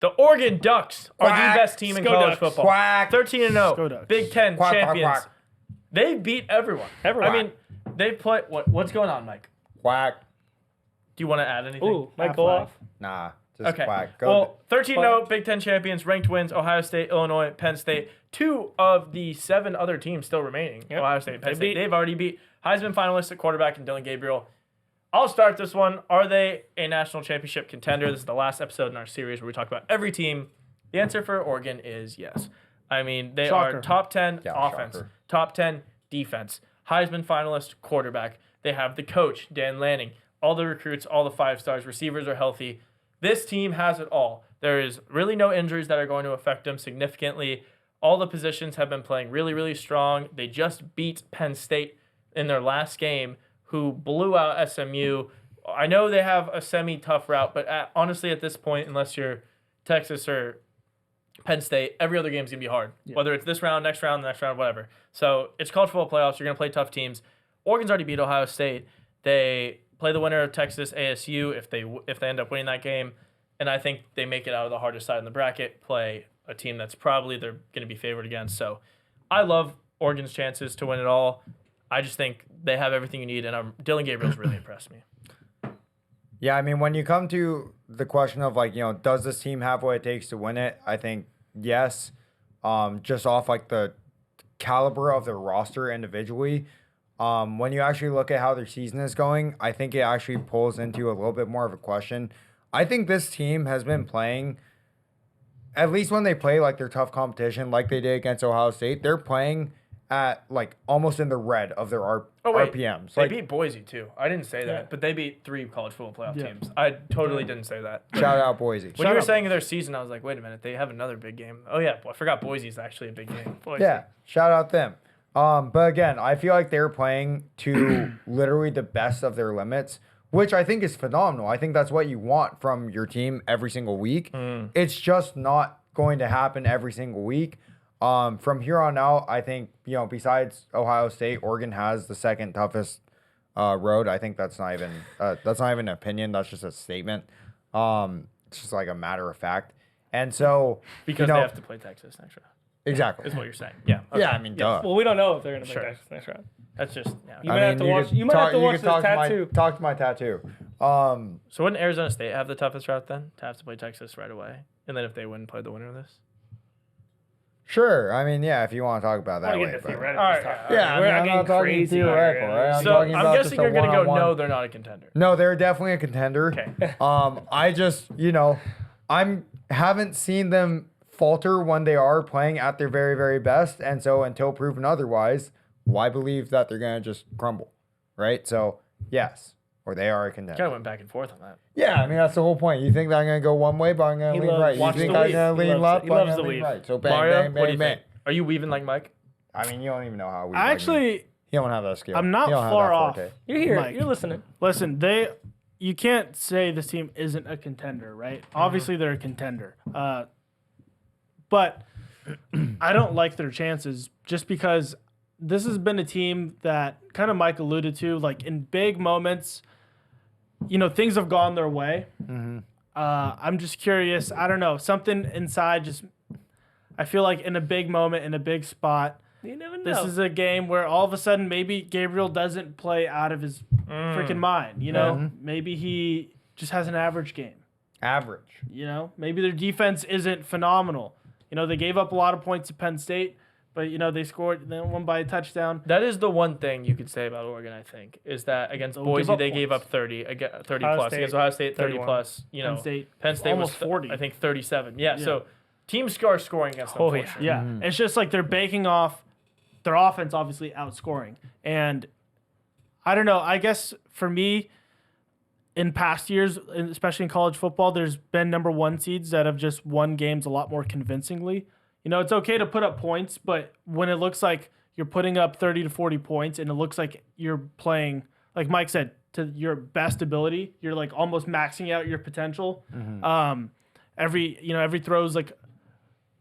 The Oregon Ducks are Quack. the best team in Go college Ducks. football. Quack. 13-0, Ducks. Big Ten Quack, quack, champions. quack. They beat everyone. Everyone. I mean, they play. What's going on, Mike? Quack. Do you want to add anything? Ooh, Mike, Half go five. off. Nah, just Okay. quack. Go. Well, 13-0, Big Ten champions, ranked wins, Ohio State, Illinois, Penn State. 2 of the 7 other teams still remaining, Yep. Ohio State, Penn They State. beat- They've already beat Heisman finalist at quarterback and Dylan Gabriel. I'll start this one. Are they a national championship contender? This is the last episode in our series where we talk about every team. The answer for Oregon is yes. I mean, they Shocker. are top 10 Yeah, offense, shocker. top 10 defense, Heisman finalist quarterback. They have the coach, Dan Lanning, all the recruits, all the 5 stars, receivers are healthy. This team has it all. There is really no injuries that are going to affect them significantly. All the positions have been playing really, really strong. They just beat Penn State in their last game, who blew out SMU. I know they have a semi-tough route, but honestly, at this point, unless you're Texas or Penn State, every other game's going to be hard. Yeah. Whether it's this round, next round, whatever. So it's college football playoffs. You're going to play tough teams. Oregon's already beat Ohio State. They play the winner of Texas ASU if they end up winning that game. And I think they make it out of the hardest side in the bracket, play a team that's probably they're going to be favored against. So I love Oregon's chances to win it all. I just think they have everything you need, and Dylan Gabriel's really impressed me. Yeah, I mean, when you come to the question of, like, you know, does this team have what it takes to win it? I think yes. Just off, like, the caliber of their roster individually. When you actually look at how their season is going, I think it actually pulls into a little bit more of a question. I think this team has been playing, at least when they play, like, their tough competition, like they did against Ohio State, they're playing at, like, almost in the red of their RPMs. They Like, beat Boise, too. I didn't say that, Yeah. but they beat 3 college football playoff Yeah. teams. I totally didn't say that. shout out Boise. When Shout you were out saying their season, I was like, wait a minute, they have another big game. Oh, yeah, I forgot Boise's actually a big game. Boise. Yeah, shout out them. But again, I feel like they're playing to literally the best of their limits, which I think is phenomenal. I think that's what you want from your team every single week. It's just not going to happen every single week. From here on out, I think, you know, besides Ohio State, Oregon has the second toughest road. I think that's not even an opinion. That's just a statement. It's just like a matter of fact. And so Because you know, they have to play Texas next round, exactly. is what you're saying. Yeah. Okay. Yeah, I mean, duh. Well, we don't know if they're going to Sure. play Texas next round. That's just, yeah. You might have to watch. You might have to watch this tattoo. Talk to my tattoo. So wouldn't Arizona State have the toughest route then? To have to play Texas right away? And then if they win, play the winner of this? Sure. I mean, yeah, if you want to talk about that way. but- theoretical All right, stuff. Yeah, We're I mean, not I'm getting not talking crazy. theoretical, here. right? I'm So talking I'm about guessing just a you're going to go, one-on-one. no, they're not a contender. No, they're definitely a contender. Okay. I just, you know, haven't seen them falter when they are playing at their very, very best. And so until proven otherwise, why believe that they're going to just crumble, right? So, yes, or they are a contender. Kind of went back and forth on that. Yeah, I mean, that's the whole point. You think that I'm going to go one way, but I'm going He to lean loves- right. You watch think the I'm weave. going to He lean loves left, it. He but I'm loves going to the lean weave. right. So bang, Mario, bang, what do bang, you bang. think? Are you weaving like Mike? I mean, you don't even know how we. I actually, you don't have that skill. I'm not You don't have far that off. forte. You're here. Mike. You're listening. listen, you can't say this team isn't a contender, right? Obviously, they're a contender. But I don't like their chances just because this has been a team that kind of Mike alluded to, like in big moments, you know, things have gone their way. I'm just curious. I don't know. Something inside just, I feel like in a big moment, in a big spot, You never know. this is a game where all of a sudden maybe Gabriel doesn't play out of his freaking mind. You know, maybe he just has an average game. Average. You know, maybe their defense isn't phenomenal. You know, they gave up a lot of points to Penn State, but you know they scored, they won by a touchdown. That is the one thing you could say about Oregon, I think, is that against They'll Boise, give up they gave points. up 30 Ohio plus. State, Against Ohio State, 30 31. plus. You know, Penn State was almost 40. I think 37. Yeah, so teams are scoring against them. Oh, for yeah. sure. Yeah, it's just like they're baking off their offense, obviously outscoring, and I don't know. I guess for me, in past years, especially in college football, there's been number 1 seeds that have just won games a lot more convincingly. You know, it's okay to put up points, but when it looks like you're putting up 30 to 40 points and it looks like you're playing, like Mike said, to your best ability, you're like almost maxing out your potential. Every throw's like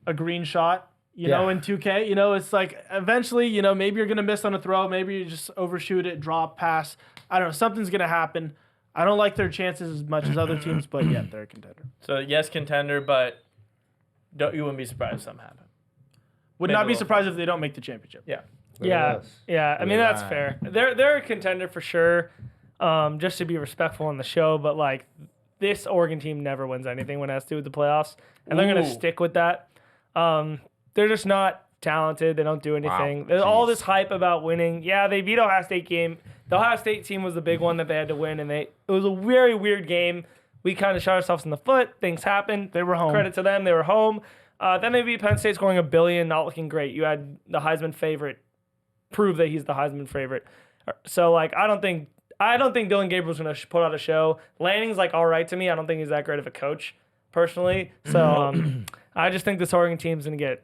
a green shot, you know, in 2K. You know, it's like eventually, you know, maybe you're going to miss on a throw. Maybe you just overshoot it, drop, pass. I don't know. Something's going to happen. I don't like their chances as much as other teams, but yeah, they're a contender. So, yes, contender, but you wouldn't be surprised if something happened. Would Maybe not a be little surprised if they don't make the championship. Yeah. Yeah, I mean that's Yeah. fair. They're a contender for sure. Just to be respectful on the show, but like this Oregon team never wins anything when it has to do with the playoffs, and they're gonna Ooh. stick with that. They're just not talented. They don't do anything. There's all this hype about winning. Yeah, they beat Ohio State game. The Ohio State team was the big one that they had to win, and it was a very weird game. We kind of shot ourselves in the foot. Things happened. They were home. Credit to them. They were home. Then they beat Penn State scoring $1 billion, not looking great. You had the Heisman favorite prove that he's the Heisman favorite. So like I don't think Dylan Gabriel's gonna put out a show. Lanning's like all right to me. I don't think he's that great of a coach personally. So I just think this Oregon team's gonna get.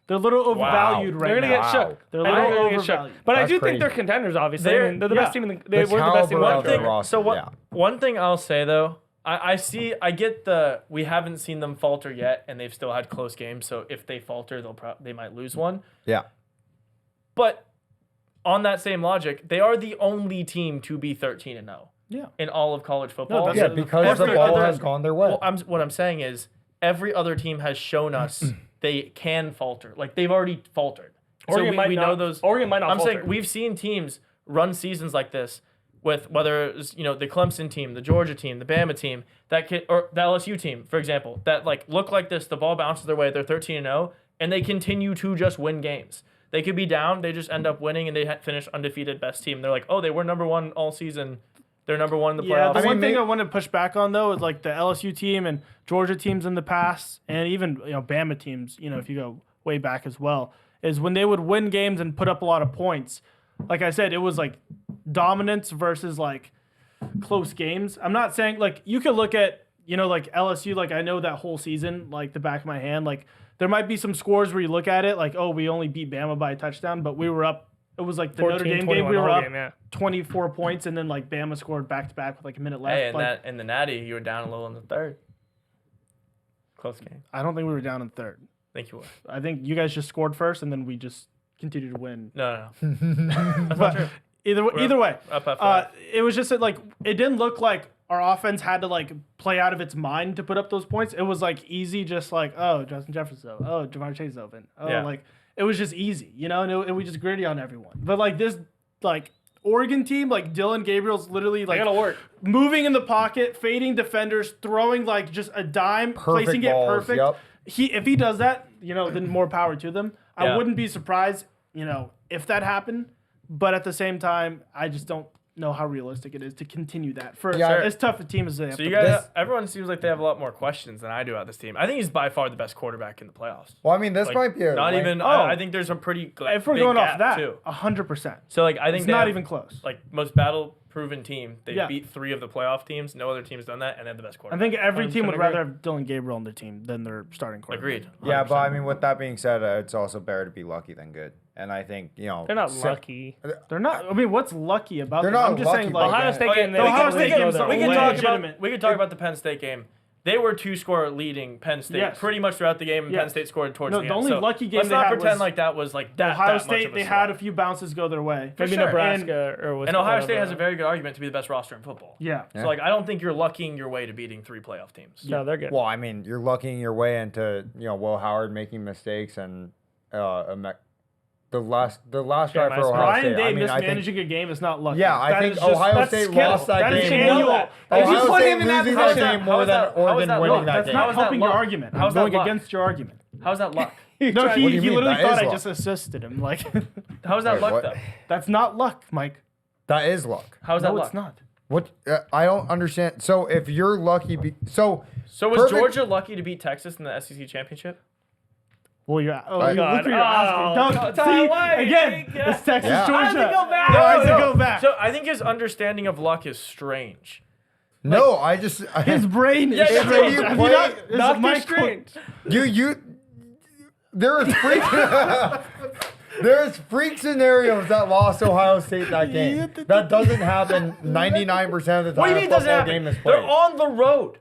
They're a little overvalued right They're gonna now. get shook. They're a I think little they're gonna get shook. overvalued. But I That's do crazy. think they're contenders. Obviously, They're- I mean, they're the best team. They were the best team in the caliber of country. their roster, So yeah. one thing I'll say though, I get we haven't seen them falter yet, and they've still had close games. So if they falter, they might lose one. Yeah. But on that same logic, they are the only team to be 13-0 Yeah. in all of college football. that's- Yeah, So because the every ball other- has gone their way. Well, what I'm saying is every other team has shown us they can falter. Like they've already faltered. Oregon might we not, know those. Oregon might not. I'm falter. saying we've seen teams run seasons like this with whether it's the Clemson team, the Georgia team, the Bama team, or the LSU team, for example, that like look like this. The ball bounces their way. They're 13-0, and they continue to just win games. They could be down, they just end up winning, and they finish undefeated, best team. They're like, oh, they were number one all season. They're number one in the Yeah, playoffs. the one thing I want to push back on though is like the LSU team and Georgia teams in the past, and even Bama teams. If you go way back as well, is when they would win games and put up a lot of points. Like I said, it was like dominance versus like close games. I'm not saying like you could look at like LSU. Like I know that whole season like the back of my hand. Like there might be some scores where you look at it like, oh, we only beat Bama by a touchdown, but we were up. It was like the Notre Dame game. We were up 24 points, and then like Bama scored back to back with like a minute left. Hey, and like, in the Natty, you were down a little in the third. Close game. I don't think we were down in third. I think you were. I think you guys just scored first, and then we just continued to win. No. That's not true. Either way, Up after that. it was just that like it didn't look like our offense had to like play out of its mind to put up those points. It was like easy, just like Justin Jefferson's open, Jamar Chase is open, Yeah. like it was just easy, and we just gritty on everyone. But like this like Oregon team, like Dylan Gabriel's literally like gotta work. moving in the pocket, fading defenders, throwing like just a dime, placing balls, it perfect. yep. If he does that, then more power to them. I Yeah. wouldn't be surprised, if that happened. But at the same time, I just don't know how realistic it is to continue that for as tough a team as they have. So to you play. guys, everyone seems like they have a lot more questions than I do about this team. I think he's by far the best quarterback in the playoffs. Well, I mean, this Like, might be a not lame- even. Oh. I think there's a pretty if we're big going gap off that, too. 100%. So like I think It's they not have, even close. like most battle-proven team. They Yeah. beat 3 of the playoff teams. No other team's done that, and they have the best I quarterback. think every team would 100% rather have Dylan Gabriel on their team than their starting quarterback. Agreed. Yeah, but 100%. I mean, with that being said, it's also better to be lucky than good. And I think They're not lucky. They're not. I mean, what's lucky about They're them? not I'm just lucky, saying, but like, Ohio State game. the They Ohio can State go game's their a we way. can talk legitimate. about about the Penn State game. They were 2-score leading Penn State Yes. pretty much throughout the game, and Yes. Penn State scored towards No, the the end. only So lucky game let's they not had pretend was like that was like that. Ohio that much State, of a they slog. had a few bounces go their way. Maybe sure. Nebraska or Wisconsin. And Ohio State has a very good argument to be the best roster in football. Yeah. So like I don't think you're luckying your way to beating 3 playoff teams. No, they're good. Well, I mean, you're lucking your way into Will Howard making mistakes and the last drive for Ohio Ryan State. Day I mean, I think mismanaging a game is not lucky. Yeah, I That think is just- Ohio that's State skill. lost that is game. annual. If you Ohio put State him in that losing position- that game more than how is Oregon that winning luck? that That's game. not How is that helping your luck? argument. How's I'm that going luck? against your argument. How's that luck? No, What do you he mean? literally That thought is I luck. just assisted him. Like, How's that Wait, luck what? though? that's not luck, Mike. That is luck. How's that No, luck? it's not. What I don't understand. So if you're lucky, So was perfect- Georgia lucky to beat Texas in the SEC championship? Well, you're. Oh, God. look what you're asking. Don't Ty, see why? again. Yeah. It's Texas, Yeah. Georgia. How does it go back? No, how does it go back? So I think his understanding of luck is strange. no, I just His brain is Yeah, yeah, strange. you Have play- not- is Not Mike- strange. there are freak there's freak scenarios that lost Ohio State that game. That doesn't happen 99% of the What do time you a mean it doesn't football happen? game is They're played. on the road.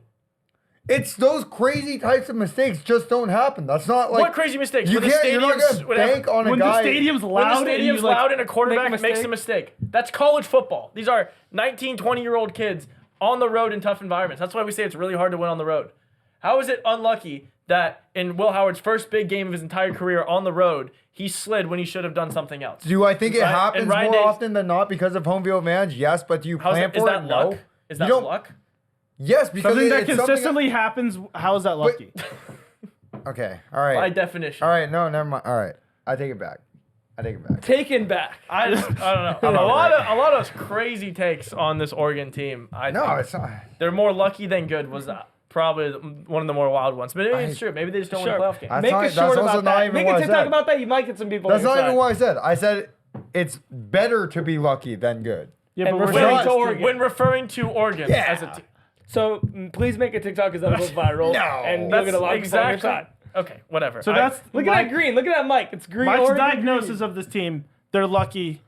It's those crazy types of mistakes just don't happen. That's not like What crazy mistakes? you When the can't. You're not stadium's- gonna whatever- bank on a When the guy. stadium's When loud, the and you stadium's like, loud and a quarterback make a makes a mistake. That's college football. These are 19, 20-year-old kids on the road in tough environments. That's why we say it's really hard to win on the road. How is it unlucky that in Will Howard's first big game of his entire career on the road, he slid when he should have done something else. Do I think it Right, happens and more Ryan Day- often than not because of home field advantage? Yes, but do you How's plan that, is for that it? luck? No. Is You that don't- luck? Yes, because Something that it's something consistently happens. How is that lucky? Okay, all right. By definition. All right, no, never mind. All right, I take it back. Taken back. I don't know. a lot of crazy takes on this Oregon team. No, think it's not. they're more lucky than good. Was probably one of the more wild ones. But maybe it's true. Maybe they just don't win Sure. a playoff game. That's Make not- a short that's also about not that. even Make what a I TikTok said. about that. You might get some people. That's on your not even side. what I said. I said it's better to be lucky than good. Yeah, And but referring we're to not. Oregon. When referring to Oregon Yeah. as a team. So please make a TikTok because that'll go viral. No. And you'll That's get a lot of people on your exactly. side. Okay, whatever. So that's Look at that green. Look at that mic. It's green. Mike's Oregon diagnosis green. of this team. They're lucky,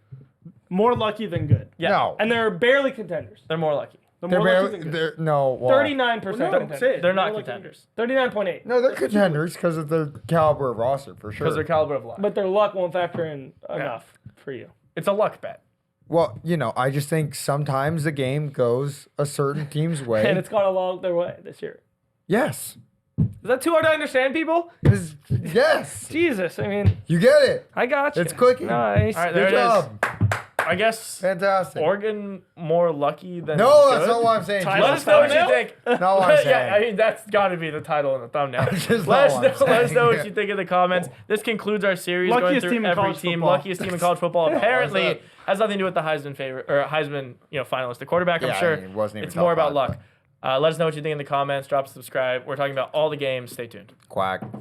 more lucky than good. Yeah. No, And they're barely contenders. They're more lucky. They're they're more lucky barely. than good. They're, no, well, 39% No, contenders. say it. They're not More lucky than contenders 39.8. No, they're contenders because of the caliber of roster for sure. Because their caliber of luck. But their luck won't factor in enough for you. It's a luck bet. Well, I just think sometimes the game goes a certain team's way. And it's gone along their way this year. Yes. Is that too hard to understand, people? Yes. Jesus, I mean, You get it. I got you. It's clicking. Nice. All right, there Good it is. job. I guess Fantastic. Oregon more lucky than No, good. that's not what I'm saying. Tyler, Let us know what you Thumbnail? think. Not what I'm saying. Yeah, I mean that's got to be the title and the thumbnail. That's just Let not us what I'm know. Let us know saying. what you think in the comments. This concludes our series going Luckiest through team in every college team. football. Luckiest team in college football. Apparently that? has nothing to do with the Heisman favorite or Heisman finalist, the quarterback. Yeah, I'm I sure mean, it wasn't even it's more top about five, luck. Let us know what you think in the comments. Drop a subscribe. We're talking about all the games. Stay tuned. Quack.